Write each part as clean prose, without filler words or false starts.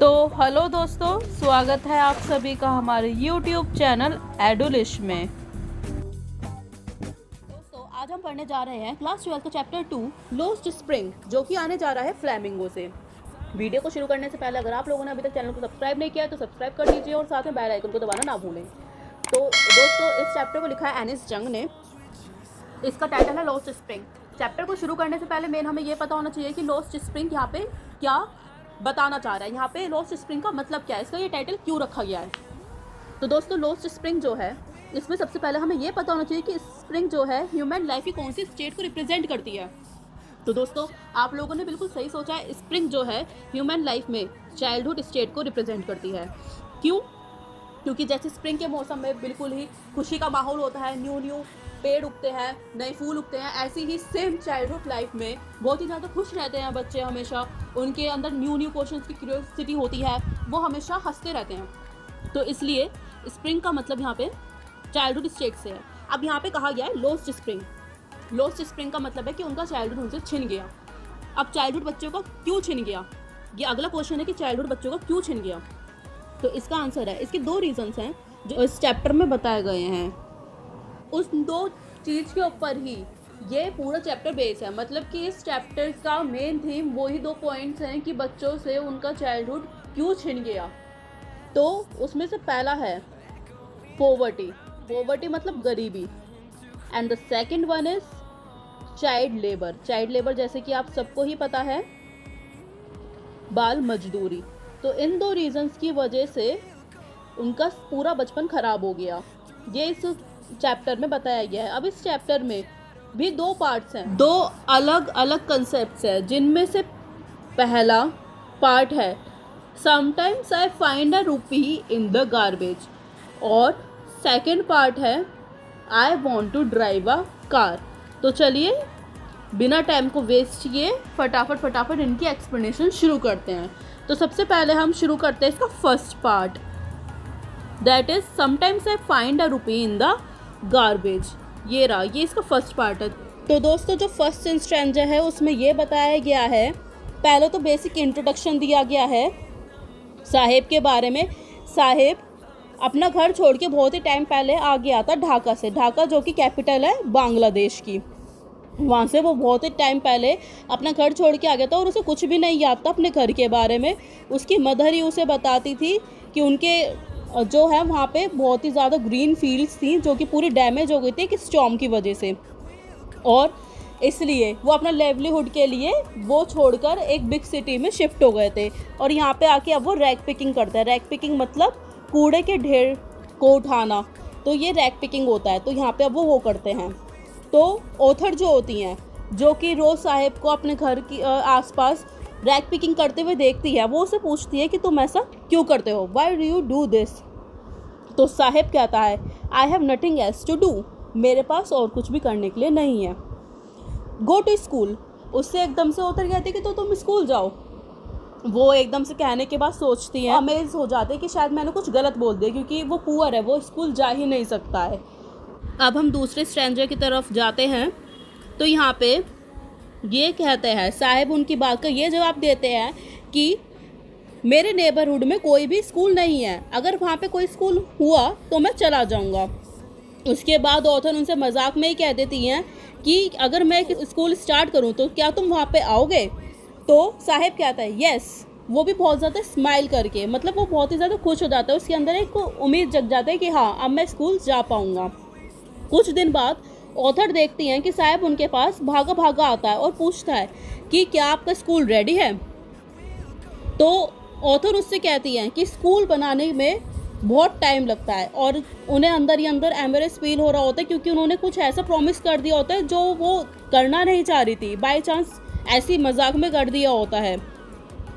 तो हेलो दोस्तों, स्वागत है आप सभी का हमारे YouTube चैनल एडुलिश में। दोस्तों आज हम पढ़ने जा रहे हैं क्लास 12 का चैप्टर 2 लोस्ट स्प्रिंग, जो कि आने जा रहा है फ्लैमिंगो से। वीडियो को शुरू करने से पहले अगर आप लोगों ने अभी तक चैनल को सब्सक्राइब नहीं किया है तो सब्सक्राइब कर दीजिए और साथ में बेल आइकन को दबाना ना भूलें। तो दोस्तों इस चैप्टर को लिखा है एनिस जंग ने। इसका टाइटल है लॉस्ट स्प्रिंग। चैप्टर को शुरू करने से पहले मेन हमें ये पता होना चाहिए कि लॉस्ट स्प्रिंग यहाँ पे क्या बताना चाह रहा है। यहाँ पे लॉस्ट स्प्रिंग का मतलब क्या है, इसका ये टाइटल क्यों रखा गया है। तो दोस्तों लॉस्ट स्प्रिंग जो है, इसमें सबसे पहले हमें ये पता होना चाहिए कि स्प्रिंग जो है ह्यूमन लाइफ की कौन सी स्टेट को रिप्रेजेंट करती है। तो दोस्तों आप लोगों ने बिल्कुल सही सोचा है, स्प्रिंग जो है ह्यूमन लाइफ में चाइल्डहुड स्टेट को रिप्रेजेंट करती है। क्यों? क्योंकि जैसे स्प्रिंग के मौसम में बिल्कुल ही खुशी का माहौल होता है, न्यू पेड़ उगते हैं, नए फूल उगते हैं, ऐसी ही सेम चाइल्डहुड लाइफ में बहुत ही ज़्यादा खुश रहते हैं बच्चे। हमेशा उनके अंदर न्यू क्वेश्चंस की क्यूरियोसिटी होती है, वो हमेशा हंसते रहते हैं। तो इसलिए स्प्रिंग का मतलब यहाँ पे चाइल्डहुड स्टेट से है। अब यहाँ पे कहा गया है लॉस्ट स्प्रिंग। लॉस्ट स्प्रिंग का मतलब है कि उनका चाइल्डहुड उनसे छिन गया। अब चाइल्डहुड बच्चों का क्यों छिन गया, ये अगला क्वेश्चन है कि चाइल्डहुड बच्चों का क्यों छिन गया। तो इसका आंसर है, इसके दो रीजंस हैं जो इस चैप्टर में बताए गए हैं। उस दो चीज़ के ऊपर ही ये पूरा चैप्टर बेस है। मतलब कि इस चैप्टर का मेन थीम वही दो पॉइंट्स हैं कि बच्चों से उनका चाइल्डहुड क्यों छिन गया। तो उसमें से पहला है पॉवर्टी मतलब गरीबी, and the second one is child labour जैसे कि आप सबको ही पता है, बाल मजदूरी। तो इन दो रीजंस की वजह से उनका पूरा बचपन खराब हो गया। ये इस चैप्टर में बताया गया है। अब इस चैप्टर में भी दो पार्ट्स हैं, दो अलग अलग कंसेप्ट्स हैं, जिनमें से पहला पार्ट है sometimes I find a rupee in the garbage, और सेकंड पार्ट है I want to drive a car. तो चलिए बिना टाइम को वेस्ट किए फटाफट इनकी एक्सप्लेनेशन शुरू करते हैं। तो सबसे पहले हम शुरू करते हैं इसका first part, that is sometimes I find a rupee in the garbage. ये रहा, ये इसका फर्स्ट पार्ट है। तो दोस्तों जो फर्स्ट स्ट्रैंजा है उसमें ये बताया गया है, पहले तो बेसिक इंट्रोडक्शन दिया गया है साहेब के बारे में। साहेब अपना घर छोड़ के बहुत ही टाइम पहले आ गया था ढाका से, ढाका जो कि कैपिटल है बांग्लादेश की। वहाँ से वो बहुत ही टाइम पहले अपना घर छोड़ के आ गया था और उसे कुछ भी नहीं याद था अपने घर के बारे में। उसकी मदर ही उसे बताती थी कि उनके जो है वहाँ पे बहुत ही ज़्यादा ग्रीन फील्ड्स थी जो कि पूरी डैमेज हो गई थी एक स्टॉर्म की वजह से, और इसलिए वो अपना लेवलीहुड के लिए वो छोड़कर एक बिग सिटी में शिफ्ट हो गए थे। और यहाँ पे आके अब वो रैक पिकिंग करते हैं। रैक पिकिंग मतलब कूड़े के ढेर को उठाना, तो ये रैक पिकिंग होता है। तो यहाँ पे अब वो करते हैं। तो ऑथर जो होती हैं, जो कि रोज़ साहेब को अपने घर की आसपास रैक पिकिंग करते हुए देखती है, वो उसे पूछती है कि तुम ऐसा क्यों करते हो, why do you do this. तो साहेब कहता है I have nothing else to do, मेरे पास और कुछ भी करने के लिए नहीं है। Go to school. उससे एकदम से ऑथर कहती है कि तो तुम स्कूल जाओ। वो एकदम से कहने के बाद सोचती है, अमेज हो जाते हैं कि शायद मैंने कुछ गलत बोल दिया, क्योंकि वो पुअर है, वो स्कूल जा ही नहीं सकता है। अब हम दूसरे स्ट्रेंजर की तरफ जाते हैं। तो यहाँ पे ये कहते हैं, साहेब उनकी बात का ये जवाब देते हैं कि मेरे नेबरहुड में कोई भी स्कूल नहीं है, अगर वहाँ पे कोई स्कूल हुआ तो मैं चला जाऊँगा। उसके बाद ऑथर उनसे मजाक में ही कह देती हैं कि अगर मैं स्कूल स्टार्ट करूँ तो क्या तुम वहाँ पे आओगे। तो साहेब कहता है यस, वो भी बहुत ज़्यादा स्माइल करके, मतलब वो बहुत ही ज़्यादा खुश हो जाता है, उसके अंदर एक उम्मीद जग जाता है कि हाँ अब मैं स्कूल जा पाऊँगा। कुछ दिन बाद ऑथर देखती हैं कि साहब उनके पास भागा आता है और पूछता है कि क्या आपका स्कूल रेडी है। तो ऑथर उससे कहती हैं कि स्कूल बनाने में बहुत टाइम लगता है, और उन्हें अंदर ही अंदर एम्बेरेस फील हो रहा होता है, क्योंकि उन्होंने कुछ ऐसा प्रॉमिस कर दिया होता है जो वो करना नहीं चाह रही थी, बाय चांस ऐसी मजाक में कर दिया होता है।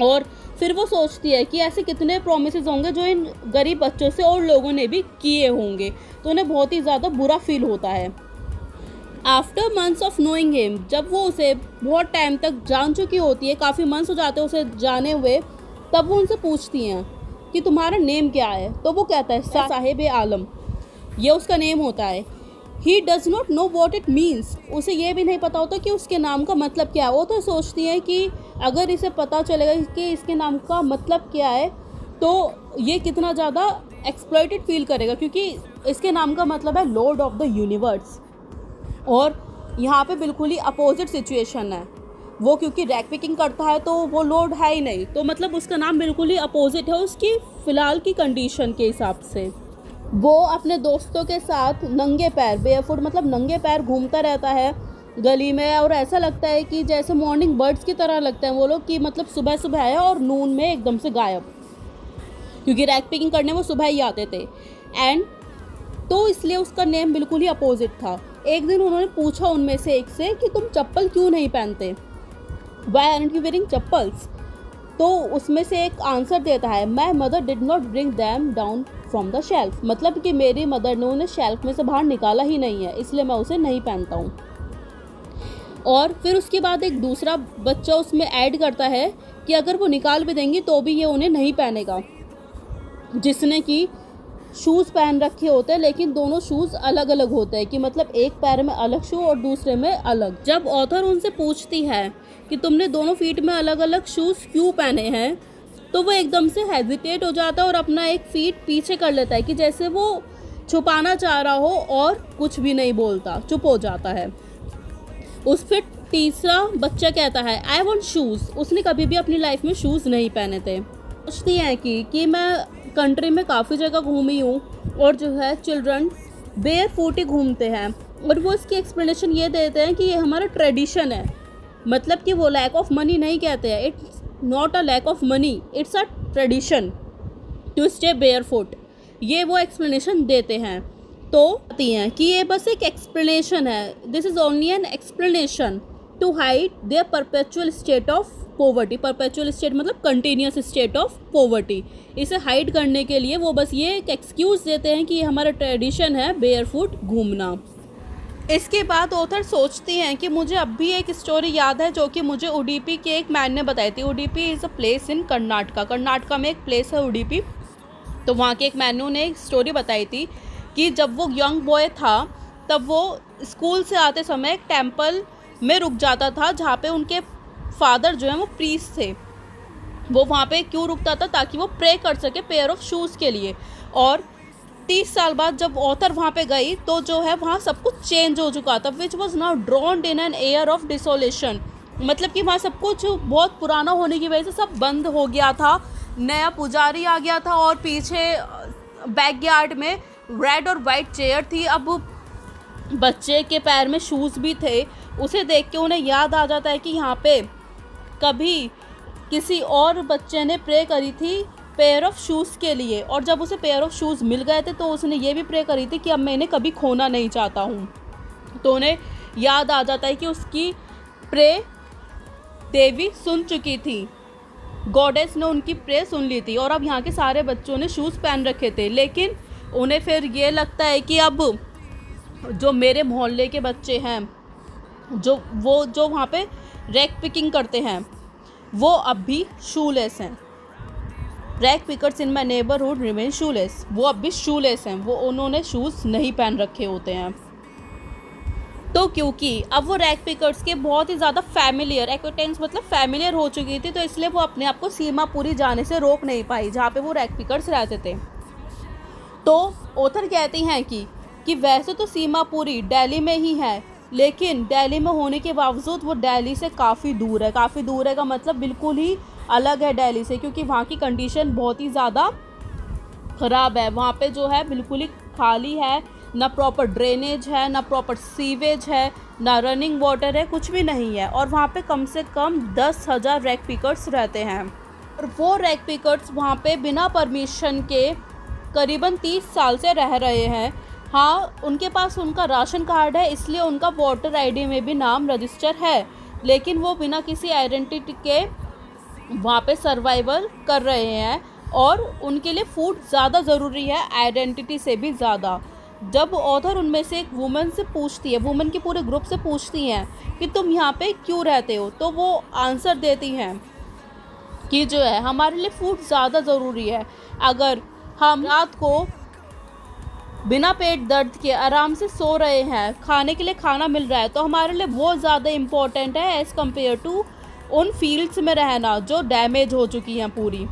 और फिर वो सोचती है कि ऐसे कितने प्रॉमिसेस होंगे जो इन गरीब बच्चों से और लोगों ने भी किए होंगे, तो उन्हें बहुत ही ज़्यादा बुरा फील होता है। After months of knowing him, जब वो उसे बहुत टाइम तक जान चुकी होती है, काफ़ी मंथ्स हो जाते हैं उसे जाने हुए, तब वो उनसे पूछती हैं कि तुम्हारा नेम क्या है। तो वो कहता है साहिब आलम, ये उसका नेम होता है। He does not know what it means, उसे ये भी नहीं पता होता कि उसके नाम का मतलब क्या है। वो तो सोचती है कि अगर इसे पता चलेगा कि इसके नाम का मतलब क्या है तो ये कितना ज़्यादा एक्सप्लॉइटेड फील करेगा, क्योंकि इसके नाम का मतलब है लॉर्ड ऑफ द यूनिवर्स। और यहाँ पे बिल्कुल ही अपोजिट सिचुएशन है। वो क्योंकि रैक पिकिंग करता है तो वो लॉर्ड है ही नहीं, तो मतलब उसका नाम बिल्कुल ही अपोजिट है उसकी फ़िलहाल की कंडीशन के हिसाब से। वो अपने दोस्तों के साथ नंगे पैर, बेयरफुट मतलब नंगे पैर घूमता रहता है गली में, और ऐसा लगता है कि जैसे मॉर्निंग बर्ड्स की तरह लगते हैं वो लोग, कि मतलब सुबह सुबह आया और नून में एकदम से गायब, क्योंकि रैक पिकिंग करने वो सुबह ही आते थे। एंड तो इसलिए उसका नेम बिल्कुल ही अपोजिट था। एक दिन उन्होंने पूछा उनमें से एक से कि तुम चप्पल क्यों नहीं पहनते, why aren't you wearing chappals. तो उसमें से एक आंसर देता है, my mother did not bring them down from the shelf, मतलब कि मेरी मदर ने उन्हें शेल्फ में से बाहर निकाला ही नहीं है, इसलिए मैं उसे नहीं पहनता हूँ। और फिर उसके बाद एक दूसरा बच्चा उसमें ऐड करता है कि अगर वो निकाल भी देंगी तो भी ये उन्हें नहीं पहनेगा, जिसने कि शूज़ पहन रखे होते हैं, लेकिन दोनों शूज़ अलग अलग होते हैं, कि मतलब एक पैर में अलग शू और दूसरे में अलग। जब ऑथर उनसे पूछती है कि तुमने दोनों फीट में अलग अलग शूज़ क्यों पहने हैं, तो वो एकदम से हेजिटेट हो जाता है और अपना एक फीट पीछे कर लेता है, कि जैसे वो छुपाना चाह रहा हो, और कुछ भी नहीं बोलता, चुप हो जाता है। उस फिर तीसरा बच्चा कहता है, आई वॉन्ट शूज़। उसने कभी भी अपनी लाइफ में शूज़ नहीं पहने थे। सोचती हैं कि मैं कंट्री में काफ़ी जगह घूमी हूँ और जो है चिल्ड्रन बेयर फूट ही घूमते हैं, और वो इसकी एक्सप्लेनेशन ये देते हैं कि ये हमारा ट्रेडिशन है, मतलब कि वो लैक ऑफ मनी नहीं कहते हैं, it's not a lack of money, it's a tradition to stay bare foot. ये वो एक्सप्लेनेशन देते हैं। तो आती हैं कि ये बस एक एक्सप्लेनेशन है, this is only an explanation to hide their perpetual state of poverty. Perpetual state मतलब कंटिन्यूस स्टेट ऑफ पॉवर्टी। इसे हाइड करने के लिए वो बस ये एक एक्सक्यूज़ देते हैं कि ये हमारा ट्रेडिशन है बेयर फुट घूमना। इसके बाद ऑथर सोचती हैं कि मुझे अब भी एक स्टोरी याद है जो कि मुझे उडुपी के एक मैन ने बताई थी। Udupi is a place in Karnataka. Karnataka में एक प्लेस है उडुपी। तो वहाँ के एक मैनू ने एक स्टोरी बताई थी कि जब वो यंग बॉय था तब वो स्कूल से आते समय एक टेम्पल में रुक जाता था, जहाँ पे उनके फादर जो है वो प्रीस्ट थे। वो वहाँ पे क्यों रुकता था, ताकि वो प्रे कर सके पेयर ऑफ शूज़ के लिए। और 30 साल बाद जब ऑथर वहाँ पे गई तो जो है वहाँ सब कुछ चेंज हो चुका था, which was now drowned in an air of desolation. मतलब कि वहाँ सब कुछ बहुत पुराना होने की वजह से सब बंद हो गया था, नया पुजारी आ गया था, और पीछे बैकयार्ड में रेड और वाइट चेयर थी। अब बच्चे के पैर में शूज़ भी थे। उसे देख के उन्हें याद आ जाता है कि यहाँ पे कभी किसी और बच्चे ने प्रे करी थी पेयर ऑफ शूज़ के लिए, और जब उसे पेयर ऑफ शूज़ मिल गए थे तो उसने ये भी प्रे करी थी कि अब मैं इन्हें कभी खोना नहीं चाहता हूँ। तो उन्हें याद आ जाता है कि उसकी प्रे देवी सुन चुकी थी, गॉडेस ने उनकी प्रे सुन ली थी, और अब यहाँ के सारे बच्चों ने शूज़ पहन रखे थे। लेकिन उन्हें फिर ये लगता है कि अब जो मेरे मोहल्ले के बच्चे हैं, जो वहाँ पे रैक पिकिंग करते हैं, वो अब भी शूलेस हैं। रैक पिकर्स इन माई नेबरहुड रिमेन शूलेस। वो अब भी शूलेस हैं, वो उन्होंने शूज़ नहीं पहन रखे होते हैं। तो क्योंकि अब वो रैक पिकर्स के बहुत ही ज़्यादा फैमिलियर, एक्वेंटेंस मतलब फैमिलियर हो चुकी थी, तो इसलिए वो अपने आप को सीमापुरी जाने से रोक नहीं पाई जहाँ पे वो रैक पिकर्स रहते थे। तो ऑथर कहती हैं कि वैसे तो सीमापुरी दिल्ली में ही है, लेकिन दिल्ली में होने के बावजूद वो दिल्ली से काफ़ी दूर है। काफ़ी दूर है का मतलब बिल्कुल ही अलग है दिल्ली से, क्योंकि वहाँ की कंडीशन बहुत ही ज़्यादा ख़राब है। वहाँ पे जो है बिल्कुल ही खाली है, ना प्रॉपर ड्रेनेज है, ना प्रॉपर सीवेज है, ना रनिंग वाटर है, कुछ भी नहीं है। और वहाँ पे कम से कम 10,000 रैक पिकर्स रहते हैं, और वो रैक पिकर्स वहाँ पे बिना परमिशन के करीबन 30 साल से रह रहे हैं। हाँ, उनके पास उनका राशन कार्ड है, इसलिए उनका वोटर आईडी में भी नाम रजिस्टर है, लेकिन वो बिना किसी आइडेंटिटी के वहाँ पे सर्वाइवल कर रहे हैं, और उनके लिए फूड ज़्यादा ज़रूरी है आइडेंटिटी से भी ज़्यादा। जब ऑथर उनमें से एक वुमन से पूछती है, वुमन के पूरे ग्रुप से पूछती हैं कि तुम यहाँ पे क्यों रहते हो, तो वो आंसर देती हैं कि जो है हमारे लिए फूड ज़्यादा ज़रूरी है। अगर हम रात को बिना पेट दर्द के आराम से सो रहे हैं, खाने के लिए खाना मिल रहा है, तो हमारे लिए बहुत ज़्यादा इम्पोर्टेंट है एज़ कम्पेयर टू उन फील्ड्स में रहना जो डैमेज हो चुकी हैं पूरी,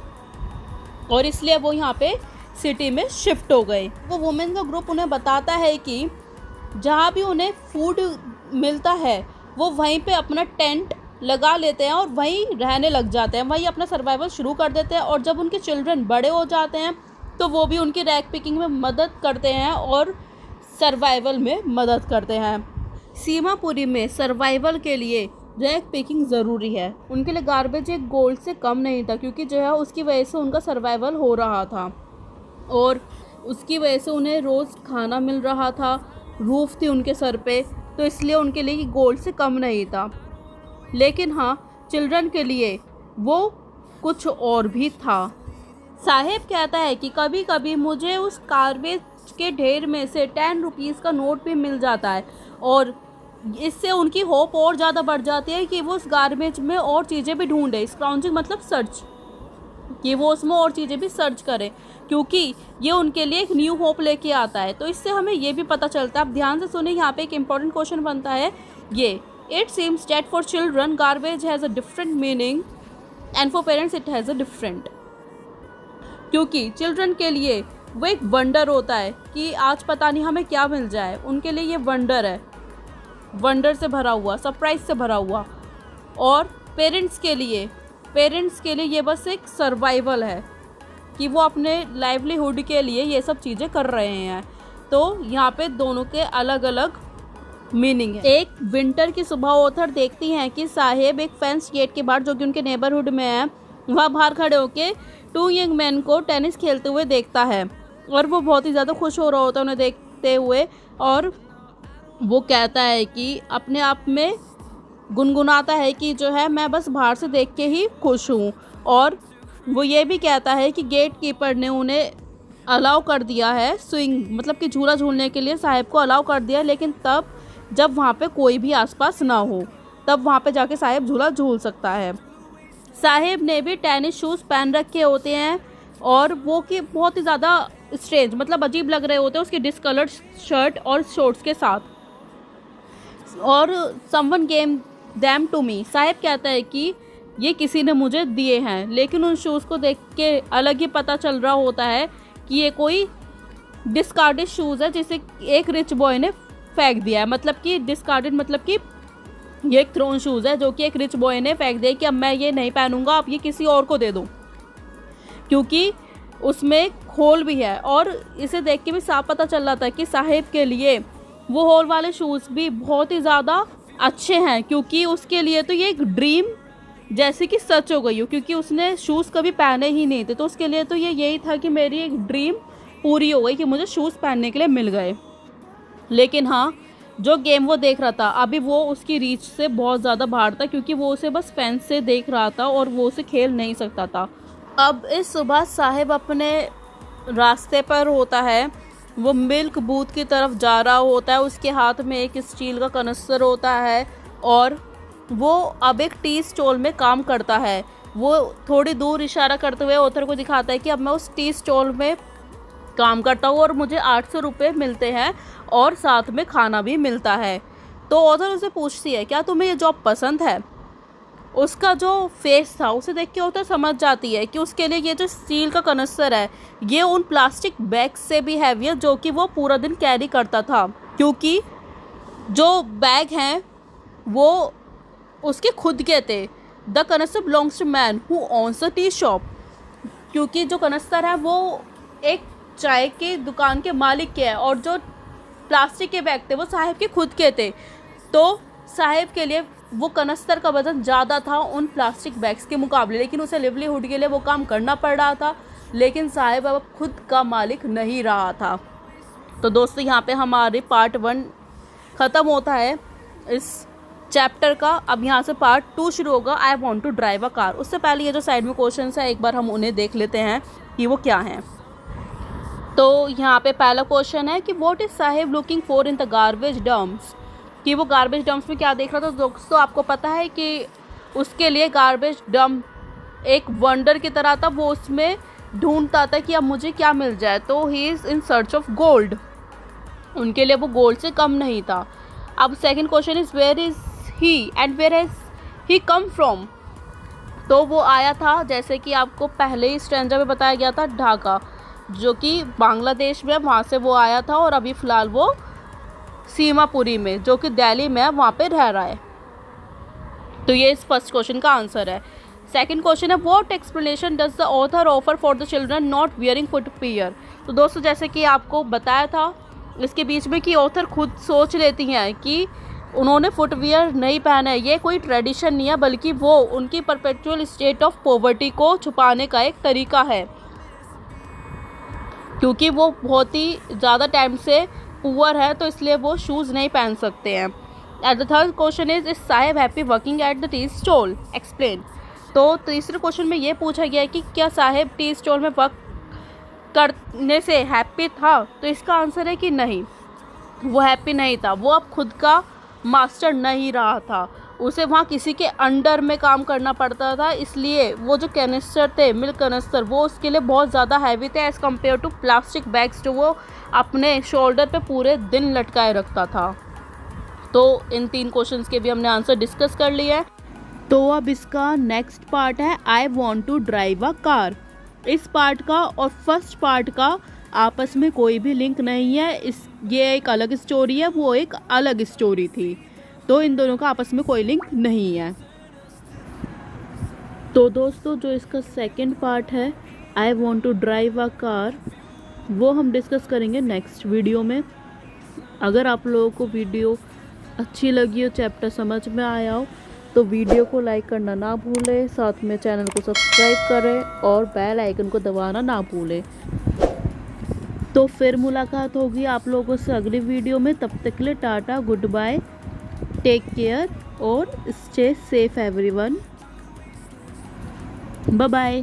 और इसलिए वो यहाँ पे सिटी में शिफ्ट हो गए। वो वुमेन का ग्रुप उन्हें बताता है कि जहाँ भी उन्हें फूड मिलता है वो वहीं पे अपना टेंट लगा लेते हैं और वहीं रहने लग जाते हैं, वहीं अपना सर्वाइवल शुरू कर देते हैं। और जब उनके चिल्ड्रन बड़े हो जाते हैं तो वो भी उनकी रैग पिकिंग में मदद करते हैं और सर्वाइवल में मदद करते हैं। सीमापुरी में सर्वाइवल के लिए रैग पिकिंग ज़रूरी है। उनके लिए गार्बेज एक गोल्ड से कम नहीं था, क्योंकि जो है उसकी वजह से उनका सर्वाइवल हो रहा था और उसकी वजह से उन्हें रोज़ खाना मिल रहा था, रूफ थी उनके सर पे, तो इसलिए उनके लिए गोल्ड से कम नहीं था। लेकिन हाँ, चिल्ड्रन के लिए वो कुछ और भी था। साहेब कहता है कि कभी कभी मुझे उस गार्बेज के ढेर में से 10 रुपीज़ का नोट भी मिल जाता है, और इससे उनकी होप और ज़्यादा बढ़ जाती है कि वो उस गार्बेज में और चीज़ें भी ढूंढे। स्क्राउंजिंग मतलब सर्च, कि वो उसमें और चीज़ें भी सर्च करें, क्योंकि ये उनके लिए एक न्यू होप लेके आता है। तो इससे हमें ये भी पता चलता है, आप ध्यान से सुने, यहाँ पे एक इम्पॉर्टेंट क्वेश्चन बनता है ये, it seems that for children garbage has a different meaning and for parents it has a different. क्योंकि चिल्ड्रन के लिए वो एक वंडर होता है कि आज पता नहीं हमें क्या मिल जाए, उनके लिए ये वंडर है, वंडर से भरा हुआ, सरप्राइज से भरा हुआ। और पेरेंट्स के लिए ये बस एक सर्वाइवल है कि वो अपने लाइवलीहुड के लिए ये सब चीज़ें कर रहे हैं। तो यहाँ पे दोनों के अलग अलग मीनिंग है। एक विंटर की सुबह ऑथर देखती हैं कि साहेब एक फेंस गेट के बाहर, जो कि उनके नेबरहुड में है, वहाँ बाहर खड़े होके 2 यंग मैन को टेनिस खेलते हुए देखता है और वो बहुत ही ज़्यादा खुश हो रहा होता है उन्हें देखते हुए। और वो कहता है कि अपने आप में गुनगुनाता है कि जो है मैं बस बाहर से देख के ही खुश हूँ। और वो ये भी कहता है कि गेट कीपर ने उन्हें अलाउ कर दिया है स्विंग, मतलब कि झूला झूलने के लिए साहेब को अलाउ कर दिया, लेकिन तब जब वहाँ पे कोई भी आसपास ना हो, तब वहाँ पे जाके साहेब झूला झूल सकता है। साहेब ने भी टेनिस शूज़ पहन रखे होते हैं और वो कि बहुत ही ज़्यादा स्ट्रेंज, मतलब अजीब लग रहे होते हैं उसकी डिसकलर्ड शर्ट और शॉर्ट्स के साथ। और someone gave them to me, साहेब कहता है कि ये किसी ने मुझे दिए हैं, लेकिन उन शूज़ को देख के अलग ही पता चल रहा होता है कि ये कोई डिस्कार्डेड शूज़ है जिसे एक रिच बॉय ने फेंक दिया है। मतलब कि डिस्कार्डेड मतलब कि ये एक थ्रोन शूज़ है जो कि एक रिच बॉय ने फेंक दिया कि अब मैं ये नहीं पहनूंगा, आप ये किसी और को दे दो, क्योंकि उसमें होल भी है। और इसे देख के भी साफ पता चल रहा था कि साहेब के लिए वो होल वाले शूज़ भी बहुत ही ज़्यादा अच्छे हैं, क्योंकि उसके लिए तो ये एक ड्रीम जैसे कि सच हो गई हो, क्योंकि उसने शूज़ कभी पहने ही नहीं थे। तो उसके लिए तो ये यही था कि मेरी एक ड्रीम पूरी हो गई कि मुझे शूज़ पहनने के लिए मिल गए। लेकिन हाँ, जो गेम वो देख रहा था अभी वो उसकी रीच से बहुत ज़्यादा बाहर था, क्योंकि वो उसे बस फैंस से देख रहा था और वो उसे खेल नहीं सकता था। अब इस सुबह साहेब अपने रास्ते पर होता है, वो मिल्क बूथ की तरफ जा रहा होता है, उसके हाथ में एक स्टील का कनस्तर होता है और वो अब एक टी स्टॉल में काम करता है। वो थोड़ी दूर इशारा करते हुए ऑथर को दिखाता है कि अब मैं उस टी स्टॉल में काम करता हूँ और मुझे 800 रुपये मिलते हैं और साथ में खाना भी मिलता है। तो ऑथर उसे पूछती है क्या तुम्हें ये जॉब पसंद है। उसका जो फेस था उसे देख के ऑथर समझ जाती है कि उसके लिए ये जो स्टील का कनस्तर है ये उन प्लास्टिक बैग से भी हैवी है जो कि वो पूरा दिन कैरी करता था, क्योंकि जो बैग हैं वो उसके खुद के थे। The canister belongs to man who owns a tea shop, क्योंकि जो कनस्तर है वो एक चाय की दुकान के मालिक के है और जो प्लास्टिक के बैग थे वो साहेब के खुद के थे। तो साहेब के लिए वो कनस्तर का वज़न ज़्यादा था उन प्लास्टिक बैग्स के मुकाबले, लेकिन उसे लिवलीहुड के लिए वो काम करना पड़ रहा था। लेकिन साहेब अब खुद का मालिक नहीं रहा था। तो दोस्तों यहाँ पे हमारे पार्ट 1 ख़त्म होता है इस चैप्टर का। अब यहाँ से पार्ट 2 शुरू होगा, I want to drive a car. उससे पहले ये जो साइड में क्वेश्चन है एक बार हम उन्हें देख लेते हैं कि वो क्या हैं। तो यहाँ पे पहला क्वेश्चन है कि what is Saheb looking for in the garbage dumps, कि वो गार्बेज डम्प्स में क्या देख रहा था। दोस्तों आपको पता है कि उसके लिए गार्बेज डंप एक वंडर की तरह था, वो उसमें ढूंढता था कि अब मुझे क्या मिल जाए। तो he is in search of gold, उनके लिए वो गोल्ड से कम नहीं था। अब second question is where is he and where has he come from, तो वो आया था, जैसे कि आपको पहले ही स्ट्रेंजर में बताया गया था, ढाका, जो कि बांग्लादेश में, वहाँ से वो आया था और अभी फ़िलहाल वो सीमापुरी में, जो कि दिल्ली में, वहाँ पे रह रहा है। तो ये इस फर्स्ट क्वेश्चन का आंसर है। सेकंड क्वेश्चन है, what explanation does the author offer for the children not wearing footwear. तो दोस्तों, जैसे कि आपको बताया था इसके बीच में कि ऑथर खुद सोच लेती हैं कि उन्होंने फुटवियर नहीं पहना है, ये कोई ट्रेडिशन नहीं है, बल्कि वो उनकी परपेचुअल स्टेट ऑफ पॉवर्टी को छुपाने का एक तरीका है, क्योंकि वो बहुत ही ज़्यादा टाइम से पुअर है, तो इसलिए वो शूज़ नहीं पहन सकते हैं। At the third question is Saheb happy working at the tea stall, explain. तो तीसरे क्वेश्चन में ये पूछा गया है कि क्या साहेब टी स्टॉल में वर्क करने से हैप्पी था। तो इसका आंसर है कि नहीं, वो हैप्पी नहीं था, वो अब खुद का मास्टर नहीं रहा था, उसे वहाँ किसी के अंडर में काम करना पड़ता था, इसलिए वो जो कैनिस्टर थे, मिल्क कैनिस्टर, वो उसके लिए बहुत ज़्यादा हैवी थे as compare to plastic bags जो वो अपने शोल्डर पे पूरे दिन लटकाए रखता था। तो इन 3 क्वेश्चंस के भी हमने आंसर डिस्कस कर लिया है। तो अब इसका नेक्स्ट पार्ट है I want to drive a car. इस पार्ट का और फर्स्ट पार्ट का आपस में कोई भी लिंक नहीं है, ये एक अलग स्टोरी है, वो एक अलग स्टोरी थी, तो इन दोनों का आपस में कोई लिंक नहीं है। तो दोस्तों, जो इसका सेकंड पार्ट है I want to drive a car, वो हम डिस्कस करेंगे नेक्स्ट वीडियो में। अगर आप लोगों को वीडियो अच्छी लगी हो, चैप्टर समझ में आया हो, तो वीडियो को लाइक करना ना भूलें, साथ में चैनल को सब्सक्राइब करें और बेल आइकन को दबाना ना भूलें। तो फिर मुलाकात होगी आप लोगों से अगली वीडियो में। तब तक के लिए tata, good bye, take care और stay safe everyone, bye bye.